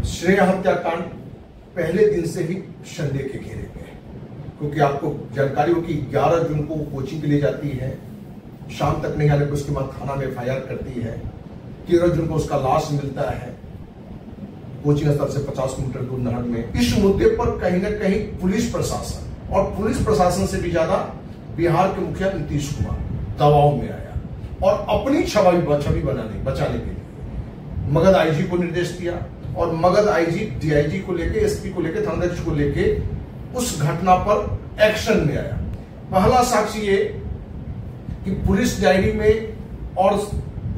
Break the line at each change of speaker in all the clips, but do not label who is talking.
श्रेया हत्याकांड पहले दिन से ही संदेह के घेरे में है, क्योंकि आपको जानकारी हो कि 11 जून को वो कोचिंग के लिए जाती है, शाम तक नहीं आने पर उसके बाद थाना में एफआईआर करती है। 13 जून को उसका लाश मिलता है कोचिंग स्थल से 50 किलोमीटर दूर नहर में। इस मुद्दे पर कहीं ना कहीं पुलिस प्रशासन और पुलिस प्रशासन से भी ज्यादा बिहार के मुखिया नीतीश कुमार दबाव में आया और अपनी छवि बचाने के लिए मगध आईजी को निर्देश दिया और मगध आईजी डीआईजी को लेके, एसपी को लेके, थानाध्यक्ष को लेके उस घटना पर एक्शन में आया। पहला साक्ष्य ये कि पुलिस डायरी में और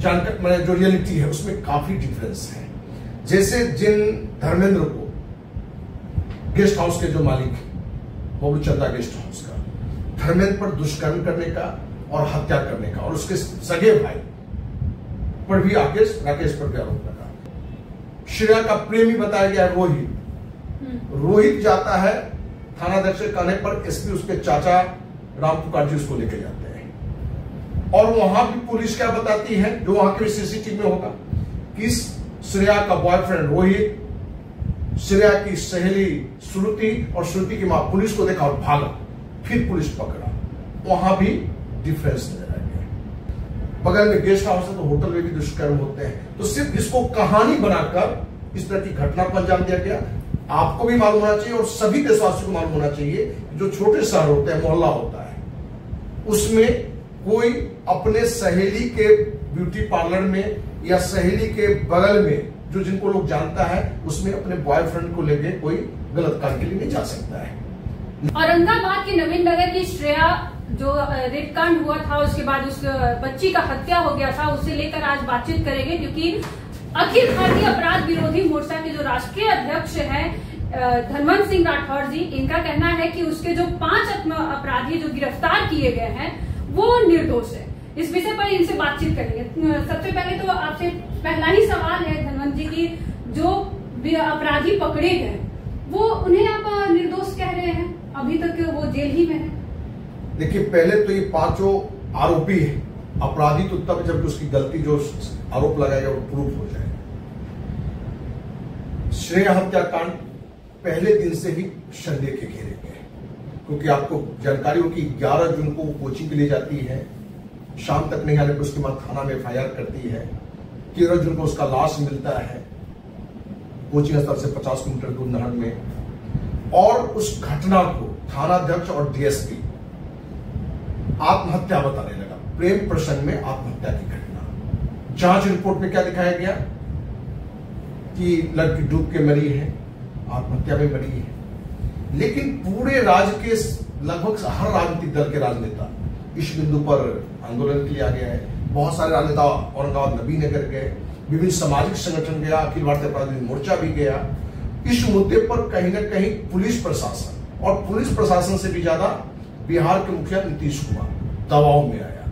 जानकारी जो रियलिटी है उसमें काफी डिफरेंस है। जैसे जिन धर्मेंद्र को गेस्ट हाउस के जो मालिक है बबलू चंदा गेस्ट हाउस का, धर्मेंद्र पर दुष्कर्म करने का और हत्या करने का और उसके सगे भाई पर भी राकेश पर भी आरोप लगा। श्रेया का प्रेमी बताया गया रोहित जाता है थानाध्यक्ष के कहने पर एसपी उसके चाचा राम पुकार जी उसको लेके जाते हैं और वहां भी पुलिस क्या बताती है, जो वहां के सीसीटीवी में होगा, कि श्रेया का बॉयफ्रेंड रोहित, श्रेया की सहेली श्रुति और श्रुति की मां पुलिस को देखा और भागा, फिर पुलिस पकड़ा। वहां भी डिफरेंस नजर आ गया। बगल में गेस्ट हाउस है तो होटल में भी दुष्कर्म होते हैं, तो सिर्फ इसको कहानी बनाकर इस तरह की घटना को अंजाम दिया गया। आपको भी मालूम होना चाहिए और सभी देशवासियों को मालूम होना चाहिए, जो छोटे शहर होते हैं, मोहल्ला होता है, उसमें कोई अपने सहेली के ब्यूटी पार्लर में या सहेली के बगल में जो जिनको लोग जानता है उसमें अपने बॉयफ्रेंड को लेके कोई गलत काम के लिए नहीं जा सकता है।
औरंगाबाद के नवीन नगर की श्रेया जो रेप कांड हुआ था, उसके बाद उस बच्ची का हत्या हो गया था, उसे लेकर आज बातचीत करेंगे, क्योंकि अखिल भारतीय अपराध विरोधी मोर्चा के जो राष्ट्रीय अध्यक्ष हैं धनवंत सिंह राठौर जी, इनका कहना है कि उसके जो 5 अपराधी जो गिरफ्तार किए गए हैं वो निर्दोष है। इस विषय पर इनसे बातचीत करेंगे। सबसे पहले तो आपसे पहला ही सवाल है धनवंत जी की, जो अपराधी पकड़े गए वो उन्हें आप निर्दोष कह रहे हैं, अभी तक वो जेल ही में है।
देखिए, पहले तो ये 5 आरोपी है, अपराधी तो तब जब उसकी गलती जो आरोप लगाएगा वो प्रूफ हो जाएगा। श्रेया हत्याकांड पहले दिन से ही संदेह के घेरे में है, क्योंकि आपको जानकारी हो कि 11 जून को वो कोचिंग के लिए जाती है, शाम तक नहीं आने पर उसके बाद थाना में एफआईआर करती है। 13 जून को उसका लाश मिलता है कोचिंग स्थल से 50 किलोमीटर दूर नहर में और उस घटना को थानाध्यक्ष और डीएसपी आत्महत्या बताने लगा, प्रेम प्रसंग में आत्महत्या की घटना। जांच रिपोर्ट में क्या दिखाया गया कि लड़की डूब के मरी है, आत्महत्या में मरी है, लेकिन पूरे राज्य के लगभग हर राजनीतिक दल के राजनेता इस बिंदु पर आंदोलन के लिए आ गया है। बहुत सारे राजनेता औरंगाबाद नबी नगर गए, विभिन्न सामाजिक संगठन गया, अखिल भारतीय अपराध विरोधी मोर्चा भी गया। इस मुद्दे पर कहीं ना कहीं पुलिस प्रशासन और पुलिस प्रशासन से भी ज्यादा बिहार के मुखिया नीतीश कुमार दबाव में आया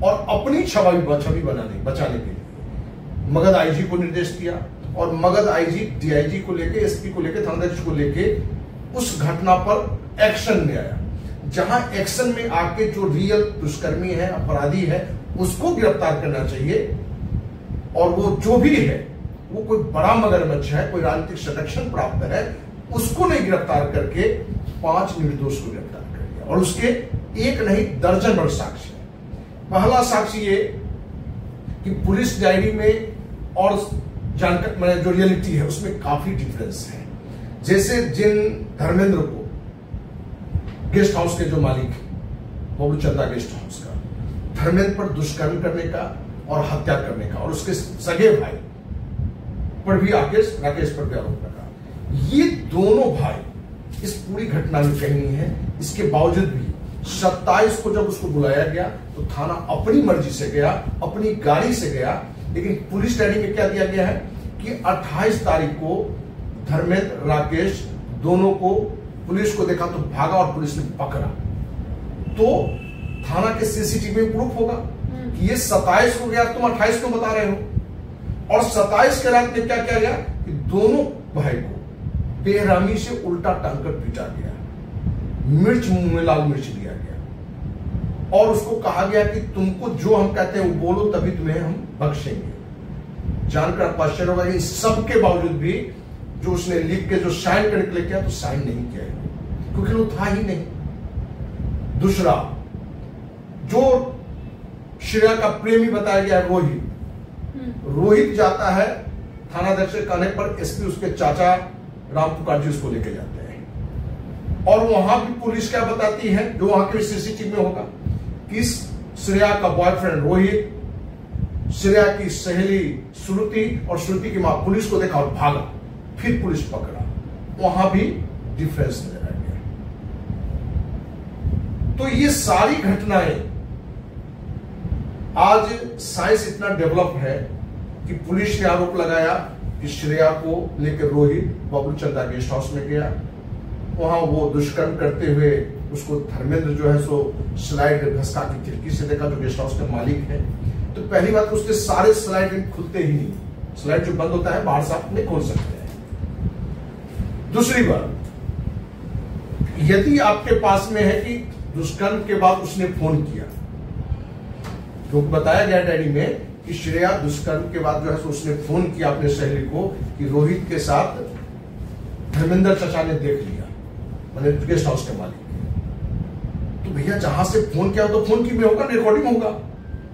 और अपनी छवि बचाने के लिए मगध आईजी को निर्देश दिया और मगध आईजी डीआईजी को लेके, एसपी को लेके, थानाध्यक्ष को लेके उस घटना पर एक्शन में आया। जहां एक्शन में आके जो रियल दुष्कर्मी है, अपराधी है, उसको गिरफ्तार करना चाहिए और वो जो भी है वो कोई बड़ा मगरमच्छ है, कोई राजनीतिक संरक्षण प्राप्त है, उसको नहीं गिरफ्तार करके 5 निर्दोष को गिरफ्तार कर दिया और उसके एक नहीं दर्जन भर साक्ष्य है। पहला साक्ष्य ये कि पुलिस डायरी में और जानकारी जो रियलिटी है उसमें काफी डिफरेंस है। जैसे जिन धर्मेंद्र को गेस्ट हाउस के जो मालिक है बबलू चंदा गेस्ट हाउस का, धर्मेंद्र पर दुष्कर्म करने का और हत्या करने का और उसके सगे भाई पर भी राकेश पर भी आरोप लगा। ये दोनों भाई इस पूरी घटना में कहीं नहीं है। इसके बावजूद भी 27 को जब उसको बुलाया गया तो थाना अपनी मर्जी से गया, अपनी गाड़ी से गया, लेकिन पुलिस डायरी में क्या दिया गया है कि 28 तारीख को धर्मेंद्र, राकेश दोनों को पुलिस को देखा तो भागा और पुलिस ने पकड़ा। तो थाना के सीसीटीवी में प्रूफ होगा कि ये 27 को गया, तुम 28 को बता रहे हो। और 27 के रात में क्या किया गया कि दोनों भाई को बेरहमी से उल्टा टांग कर पीटा गया, मिर्च मुंह में लाल मिर्च दिया गया और उसको कहा गया कि तुमको जो हम कहते हैं वो बोलो तभी तुम्हें हम बख्शेंगे। जानकर आपको आश्चर्य होगा कि सबके बावजूद भी जो उसने लिख के जो साइन करने के लिए किया तो साइन नहीं किया क्योंकि वो था ही नहीं। दूसरा, जो श्रेया का प्रेमी बताया गया रोहित, रोहित जाता है थानाध्यक्ष के कहने पर एसपी उसके चाचा राम पुकार जी उसको लेके जाते हैं और वहां भी पुलिस क्या बताती है, जो वहां के सीसीटीवी में होगा, कि श्रेया का बॉयफ्रेंड रोहित श्रेया की सहेली श्रुति और श्रुति की मां पुलिस को देखा और भागा, फिर पुलिस पकड़ा, वहां भी डिफरेंस नजर आ गया। तो ये सारी घटनाएं, आज साइंस इतना डेवलप है कि पुलिस ने आरोप लगाया कि श्रेया को लेकर रोहित बबलू चंदा गेस्ट हाउस में गया, वहां वो दुष्कर्म करते हुए उसको धर्मेंद्र जो है सो स्लाइड घसका की खिड़की से देखा, जो गेस्ट हाउस का मालिक है। तो पहली बात, उसके सारे स्लाइड खुलते ही नहीं, स्लाइड जो बंद होता है बाहर से आप नहीं खोल सकते हैं। दूसरी बात, यदि आपके पास में है कि दुष्कर्म के बाद उसने फोन किया, जो बताया गया डायरी में कि श्रेया दुष्कर्म के बाद जो है उसने फोन किया अपने सहेली को कि रोहित के साथ धर्मेंद्र चाचा ने देख लिया, मैंने गेस्ट हाउस के मालिक। तो भैया जहां से फोन किया तो फोन की में होगा, रिकॉर्डिंग होगा,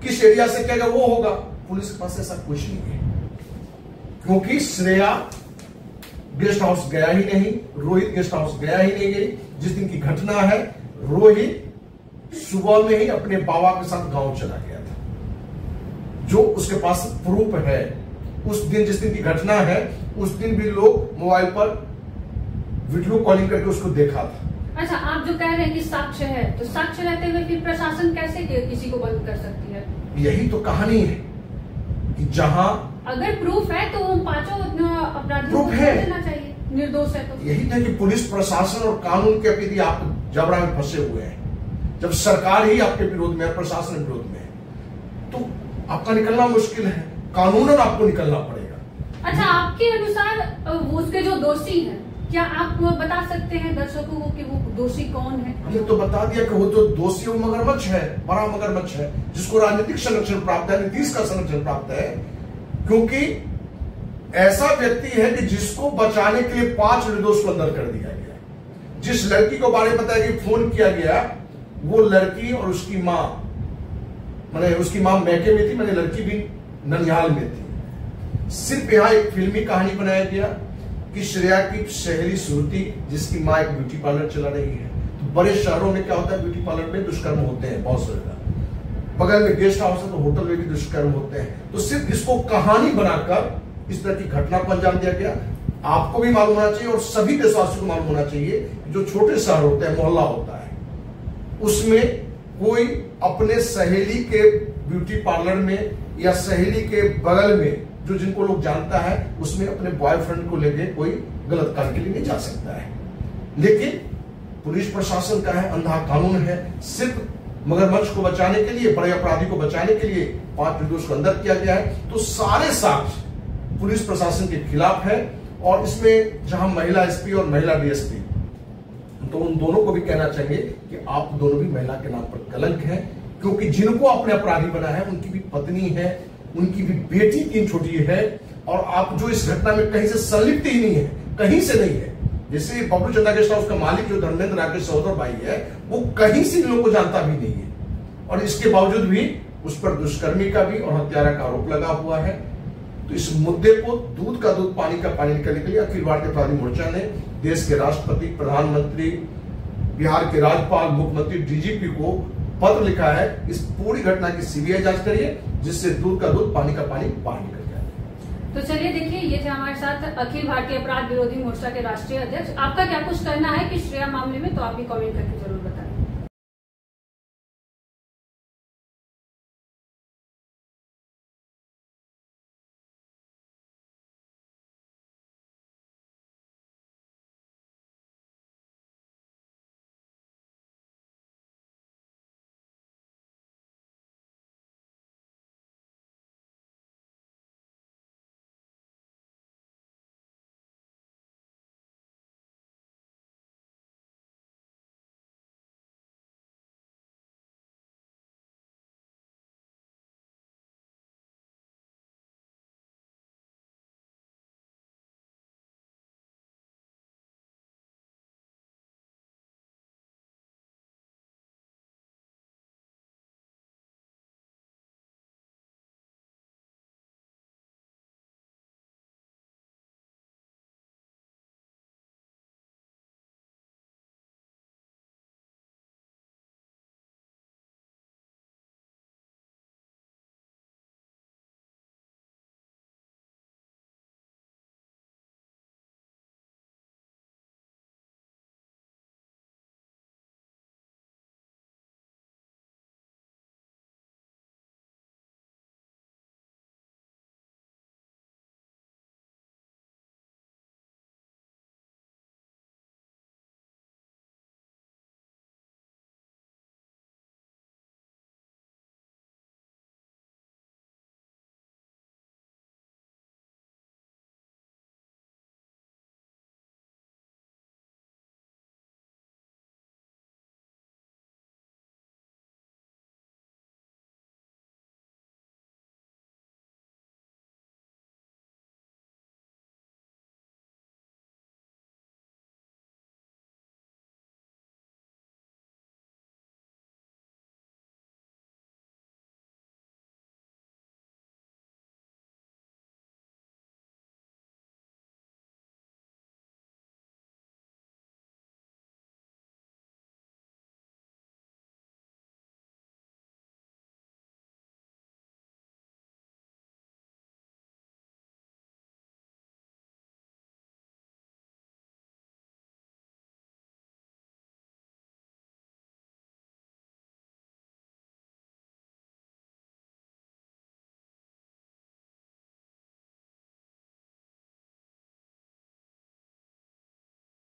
किस एरिया से क्या वो होगा। पुलिस के पास ऐसा कुछ नहीं है क्योंकि श्रेया गेस्ट हाउस गया ही नहीं, रोहित गेस्ट हाउस गया ही नहीं गई। जिस दिन की घटना है, रोहित सुबह में ही अपने बाबा के साथ गांव चला गया था, जो उसके पास प्रूफ है। उस दिन जिस दिन की घटना है, उस दिन भी लोग मोबाइल पर वीडियो कॉलिंग करके उसको देखा था।
अच्छा, आप जो कह रहे हैं कि साक्ष्य है, तो साक्ष्य रहते हुए फिर प्रशासन कैसे किसी को बंद कर सकती है? यही
तो कहानी है कि जहां
अगर प्रूफ है तो वो पांचों अपराधियों को देना चाहिए, निर्दोष है तो।
यही था कि पुलिस प्रशासन और कानून के प्रति आप जबड़ा में फंसे हुए हैं। जब सरकार ही आपके विरोध में है, प्रशासन विरोध में है, तो आपका निकलना मुश्किल है, कानूनन आपको निकलना पड़ेगा।
अच्छा, आपके अनुसार उसके जो दोषी हैं, क्या आप बता सकते हैं दर्शकों को कि वो दोषी कौन है?
हमने तो बता दिया कि वो जो दोषी वो मगरमच्छ है, बड़ा मगरमच्छ है, जिसको राजनीतिक संरक्षण प्राप्त है, नीतीश का संरक्षण प्राप्त है, क्योंकि ऐसा व्यक्ति है कि जिसको बचाने के लिए 5 निर्दोष को अंदर कर दिया गया। जिस लड़की को बारे में बताया कि फोन किया गया, वो लड़की और उसकी मां, मैंने उसकी मां मैके में थी, मैंने लड़की भी ननिहाल में थी। सिर्फ यहां एक फिल्मी कहानी बनाया गया कि श्रेया की सहेली श्रुति, जिसकी मां एक ब्यूटी पार्लर चला रही है। तो बड़े शहरों में क्या होता है, ब्यूटी पार्लर में दुष्कर्म होते हैं बहुत ज्यादा, बगल में गेस्ट हाउस है तो होटल में भी दुष्कर्म होते हैं। तो सिर्फ इसको कहानी बनाकर इस तरह की घटना को अंजाम दिया गया। आपको भी मालूम होना चाहिए और सभी देशवासियों को मालूम होना चाहिए, जो छोटे शहर होते हैं, मोहल्ला होता है, उसमें कोई अपने सहेली के ब्यूटी पार्लर में या सहेली के बगल में जो जिनको लोग जानता है, उसमें अपने बॉयफ्रेंड को लेके कोई गलत काम के लिए नहीं जा सकता है। लेकिन पुलिस प्रशासन का है, अंधा कानून है, सिर्फ मगरमच्छ को बचाने के लिए, बड़े अपराधी को बचाने के लिए 5 निर्दोष को अंदर किया गया है। तो सारे साक्ष्य पुलिस प्रशासन के खिलाफ है। और इसमें जहां महिला एसपी और महिला डीएसपी, तो उन दोनों को भी कहना चाहिए कि आप दोनों भी महिला के नाम पर कलंक है, क्योंकि जिनको आपने अपराधी बनाया है उनकी भी पत्नी है, उनकी भी बेटी 3 छोटी है, और आप जो इस घटना में कहीं से संलिप्त ही नहीं है, कहीं से नहीं है। जैसे बबलू चंदा गेस्ट हाउस का मालिक जो धर्मेंद्र राकेश सहोदर भाई है, वो कहीं से इन लोगों को जानता भी नहीं है, और इसके बावजूद भी उस पर दुष्कर्मी का भी और हत्यारा का आरोप लगा हुआ है। तो इस मुद्दे को दूध का दूध पानी का पानी निकलने के लिए अखिल भारतीय अपराधी मोर्चा ने देश के राष्ट्रपति, प्रधानमंत्री, बिहार के राज्यपाल, मुख्यमंत्री, डीजीपी को पत्र लिखा है। इस पूरी घटना की सीबीआई जांच करिए, जिससे दूध का दूध पानी का पानी बाहर निकल जाए।
तो चलिए देखिए, ये थे हमारे साथ अखिल भारतीय अपराध विरोधी मोर्चा के राष्ट्रीय अध्यक्ष। आपका क्या कुछ कहना है कि श्रेया मामले में, तो आप भी कमेंट करके जरूर